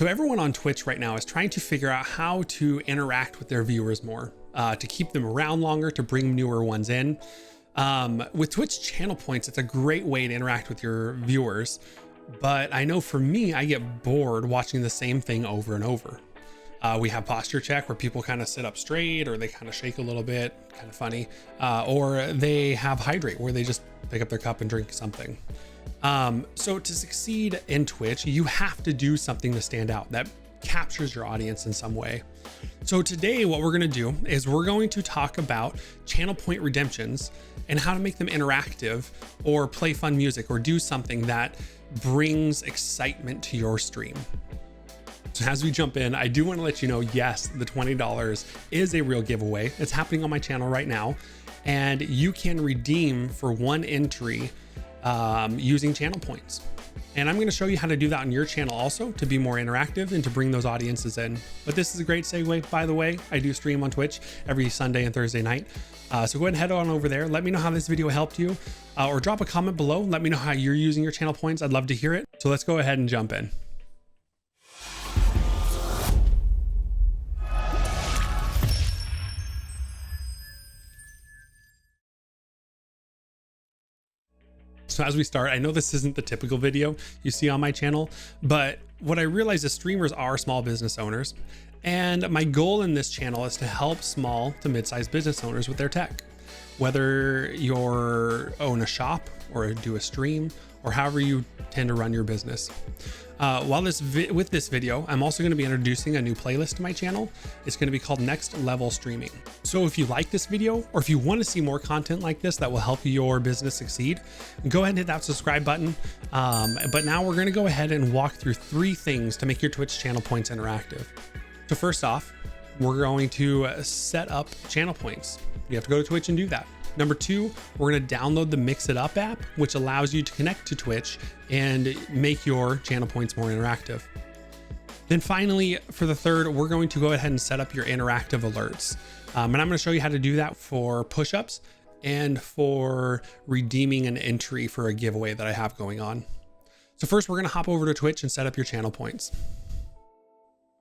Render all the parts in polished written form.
So everyone on Twitch right now is trying to figure out how to interact with their viewers more, to keep them around longer, to bring newer ones in. With Twitch channel points, it's a great way to interact with your viewers. But I know for me, I get bored watching the same thing over and over. We have posture check where people kind of sit up straight or they kind of shake a little bit, kind of funny. Or they have hydrate where they just pick up their cup and drink something. So to succeed in Twitch, you have to do something to stand out that captures your audience in some way. So today what we're going to do is we're going to talk about channel point redemptions and how to make them interactive or play fun music or do something that brings excitement to your stream. So as we jump in, I do want to let you know, yes, the $20 is a real giveaway. It's happening on my channel right now, and you can redeem for one entry using channel points. And I'm going to show you how to do that on your channel also to be more interactive and to bring those audiences in. But this is a great segue, by the way. I do stream on Twitch every Sunday and Thursday night. So go ahead and head on over there. Let me know how this video helped you, or drop a comment below. Let me know how you're using your channel points. I'd love to hear it. So let's go ahead and jump in. So as we start, I know this isn't the typical video you see on my channel, but what I realize is streamers are small business owners. And my goal in this channel is to help small to mid-sized business owners with their tech. Whether you own a shop or do a stream or however you tend to run your business. With this video, I'm also going to be introducing a new playlist to my channel. It's going to be called Next Level Streaming. So if you like this video, or if you want to see more content like this that will help your business succeed, go ahead and hit that subscribe button. But now we're going to go ahead and walk through 3 things to make your Twitch channel points interactive. So first off, we're going to set up channel points. You have to go to Twitch and do that. Number 2, we're going to download the Mix It Up app, which allows you to connect to Twitch and make your channel points more interactive. Then finally, for the 3rd, we're going to go ahead and set up your interactive alerts. And I'm going to show you how to do that for push-ups and for redeeming an entry for a giveaway that I have going on. So first, we're going to hop over to Twitch and set up your channel points.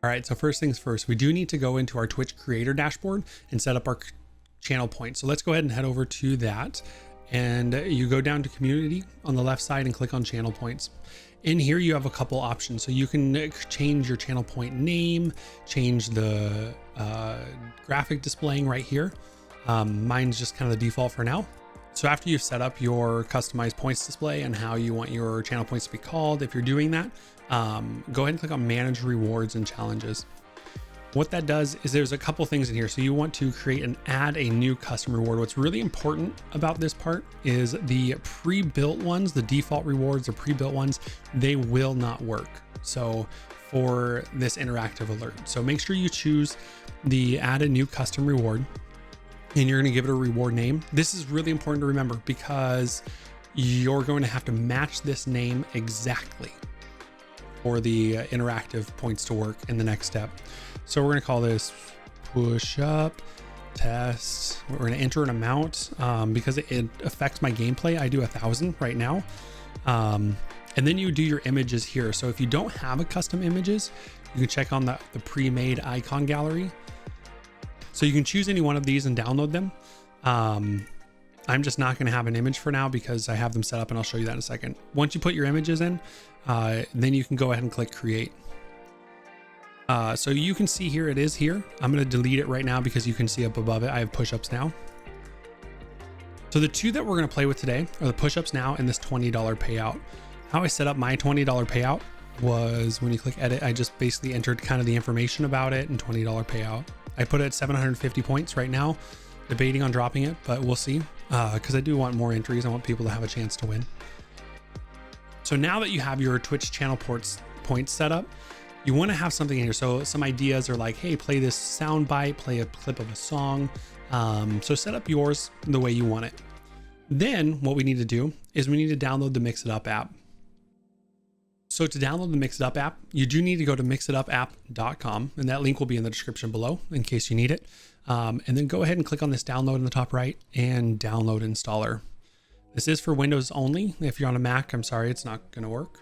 All right, so first things first, we do need to go into our Twitch creator dashboard and set up our channel points. So let's go ahead and head over to that, and you go down to community on the left side and click on channel points. In here you have a couple options, so you can change your channel point name, change the graphic displaying right here. Mine's just kind of the default for now. So after you've set up your customized points display and how you want your channel points to be called, if you're doing that, go ahead and click on manage rewards and challenges. What that does is there's a couple things in here. So you want to create and add a new custom reward. What's really important about this part is the pre-built ones, the default rewards, the pre-built ones, they will not work. So for this interactive alert, so make sure you choose the add a new custom reward, and you're going to give it a reward name. This is really important to remember because you're going to have to match this name exactly for the interactive points to work in the next step. So we're going to call this push-up test. We're going to enter an amount because it affects my gameplay. I do 1,000 right now. And then you do your images here. So if you don't have a custom images, you can check on the pre-made icon gallery. So you can choose any one of these and download them. I'm just not going to have an image for now because I have them set up, and I'll show you that in a second. Once you put your images in, then you can go ahead and click create. So you can see here, it is here. I'm going to delete it right now because you can see up above it, I have push-ups now. So the 2 that we're going to play with today are the push-ups now and this $20 payout. How I set up my $20 payout was when you click edit, I just basically entered kind of the information about it and $20 payout. I put it at 750 points right now, debating on dropping it, but we'll see. Because I do want more entries. I want people to have a chance to win. So now that you have your Twitch channel points set up, you want to have something in here. So some ideas are like, hey, play this sound bite, play a clip of a song. So set up yours the way you want it. Then what we need to do is we need to download the Mix It Up app. So to download the Mix It Up app, you do need to go to mixitupapp.com, and that link will be in the description below in case you need it. And then go ahead and click on this download in the top right and download installer. This is for Windows only. If you're on a Mac, I'm sorry, it's not going to work.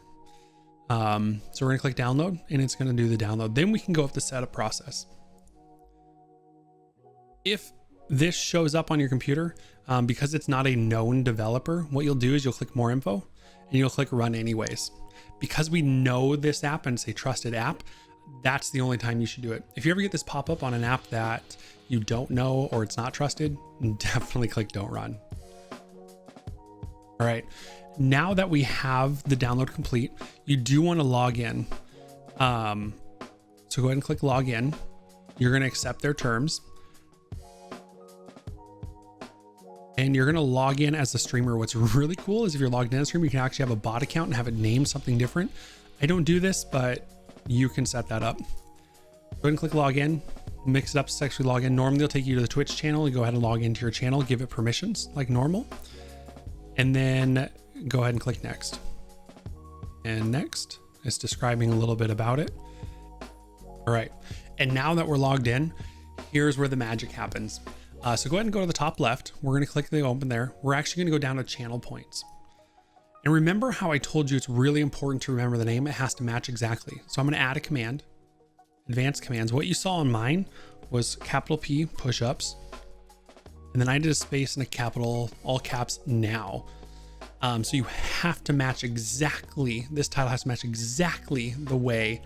So we're gonna click download and it's gonna do the download. Then we can go up the setup process. If this shows up on your computer, because it's not a known developer, what you'll do is you'll click more info and you'll click run anyways. Because we know this app and it's a trusted app, that's the only time you should do it. If you ever get this pop up on an app that you don't know or it's not trusted, definitely click don't run. All right, now that we have the download complete, you do want to log in. So go ahead and click log in. You're going to accept their terms. And you're going to log in as the streamer. What's really cool is if you're logged in as a streamer, you can actually have a bot account and have it named something different. I don't do this, but you can set that up. Go ahead and click login, mix it up to sexually log in. Normally it'll take you to the Twitch channel. You go ahead and log into your channel, give it permissions like normal, and then go ahead and click next. And next, it's describing a little bit about it. All right. And now that we're logged in, here's where the magic happens. So go ahead and go to the top left. We're going to click the open there. We're actually going to go down to channel points. And remember how I told you it's really important to remember the name. It has to match exactly. So I'm going to add a command, advanced commands. What you saw on mine was capital P push-ups. And then I did a space and a capital, all caps now. So you have to match exactly, this title has to match exactly the way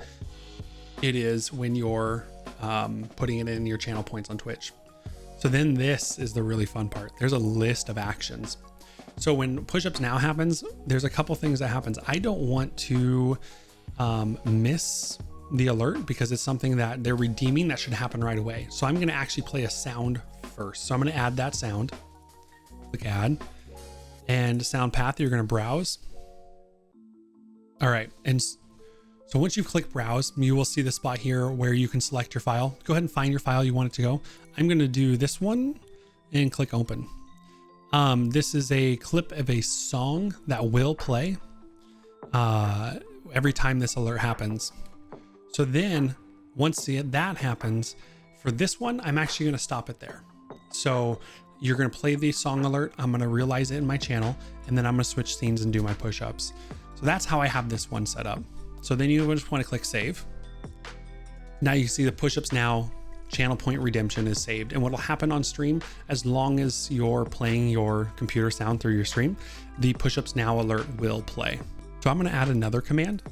it is when you're putting it in your channel points on Twitch. So then this is the really fun part. There's a list of actions. So when push-ups now happens, there's a couple things that happens. I don't want to miss the alert because it's something that they're redeeming that should happen right away. So I'm going to actually play a sound first. So I'm going to add that sound. Click add and sound path. You're going to browse. All right. And so once you've clicked browse, you will see the spot here where you can select your file. Go ahead and find your file you want it to go. I'm going to do this one and click open. This is a clip of a song that will play every time this alert happens. So then once that happens, for this one, I'm actually going to stop it there. So you're going to play the song alert. I'm going to realize it in my channel, and then I'm going to switch scenes and do my push-ups. So that's how I have this one set up. So then you just want to click save. Now you see the push-ups now channel point redemption is saved. And what will happen on stream, as long as you're playing your computer sound through your stream, the push-ups now alert will play. So I'm going to add another command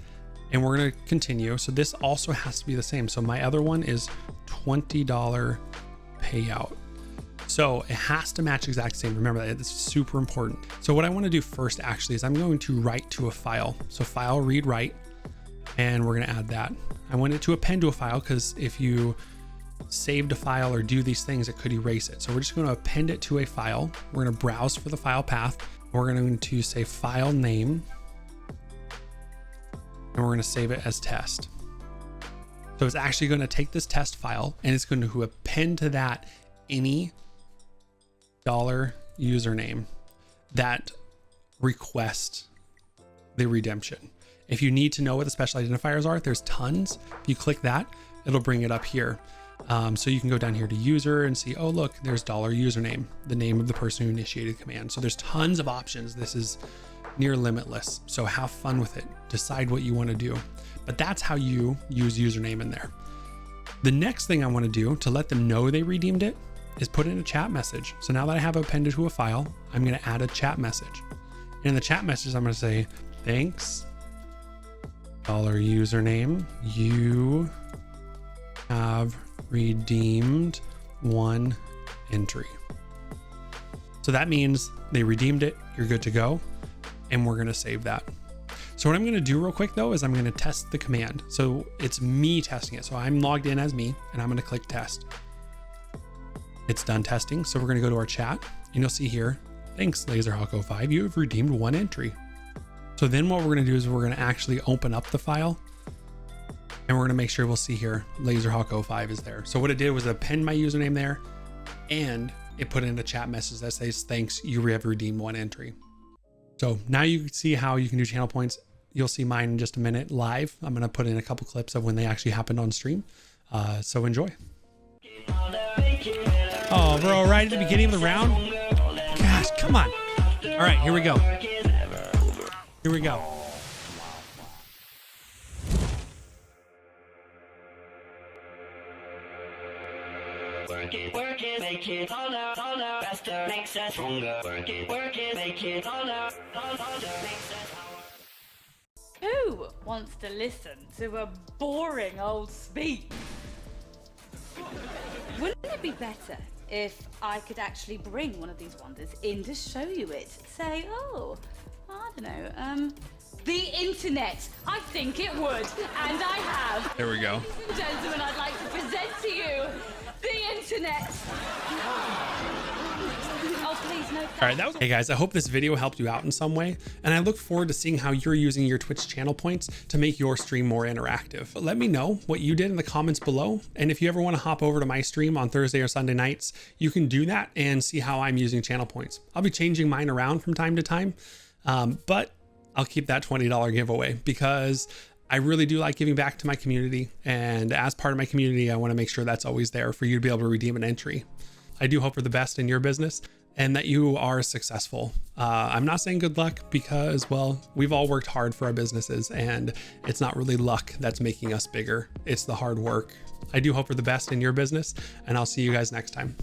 and we're going to continue. So this also has to be the same. So my other one is $20 payout. So it has to match exact same. Remember that, it's super important. So what I want to do first actually is I'm going to write to a file. So file read write, and we're going to add that. I want it to append to a file because if you saved a file or do these things, it could erase it. So we're just going to append it to a file. We're going to browse for the file path. We're going to say file name, and we're going to save it as test. So it's actually going to take this test file and it's going to append to that any dollar username that requests the redemption. If you need to know what the special identifiers are, there's tons. If you click that, it'll bring it up here. So you can go down here to user and see, oh, look, there's dollar username, the name of the person who initiated the command. So there's tons of options. This is near limitless. So have fun with it. Decide what you want to do. But that's how you use username in there. The next thing I want to do to let them know they redeemed it is put in a chat message. So now that I have appended to a file, I'm going to add a chat message. And in the chat message, I'm going to say, thanks, dollar username, you have redeemed one entry. So that means they redeemed it, you're good to go, and we're going to save that. So what I'm going to do real quick though is I'm going to test the command. So it's me testing it. So I'm logged in as me and I'm going to click test. It's done testing. So we're going to go to our chat and you'll see here, thanks LaserHawk05, you have redeemed one entry. So then what we're going to do is we're going to actually open up the file and we're going to make sure we'll see here LaserHawk05 is there. So what it did was append my username there and it put in a chat message that says, thanks, you have redeemed one entry. So now you can see how you can do channel points. You'll see mine in just a minute live. I'm going to put in a couple clips of when they actually happened on stream. So enjoy. Oh, bro, right at the beginning of the round? Gosh, come on. All right, here we go. Here we go. work it, make it harder, faster, makes us stronger. Work it, make it harder, makes us harder. Who wants to listen to a boring old speech? Wouldn't it be better if I could actually bring one of these wonders in to show you it? Say, oh, I don't know, the internet. I think it would, and I have. There we go. Ladies and gentlemen, I'd like to present to you the internet. Oh, please, no. All right, that was. Hey guys, I hope this video helped you out in some way, and I look forward to seeing how you're using your Twitch channel points to make your stream more interactive. Let me know what you did in the comments below, and if you ever want to hop over to my stream on Thursday or Sunday nights, you can do that and see how I'm using channel points. I'll be changing mine around from time to time, but I'll keep that $20 giveaway because I really do like giving back to my community, and as part of my community, I want to make sure that's always there for you to be able to redeem an entry. I do hope for the best in your business and that you are successful. I'm not saying good luck because, well, we've all worked hard for our businesses, and it's not really luck that's making us bigger. It's the hard work. I do hope for the best in your business, and I'll see you guys next time.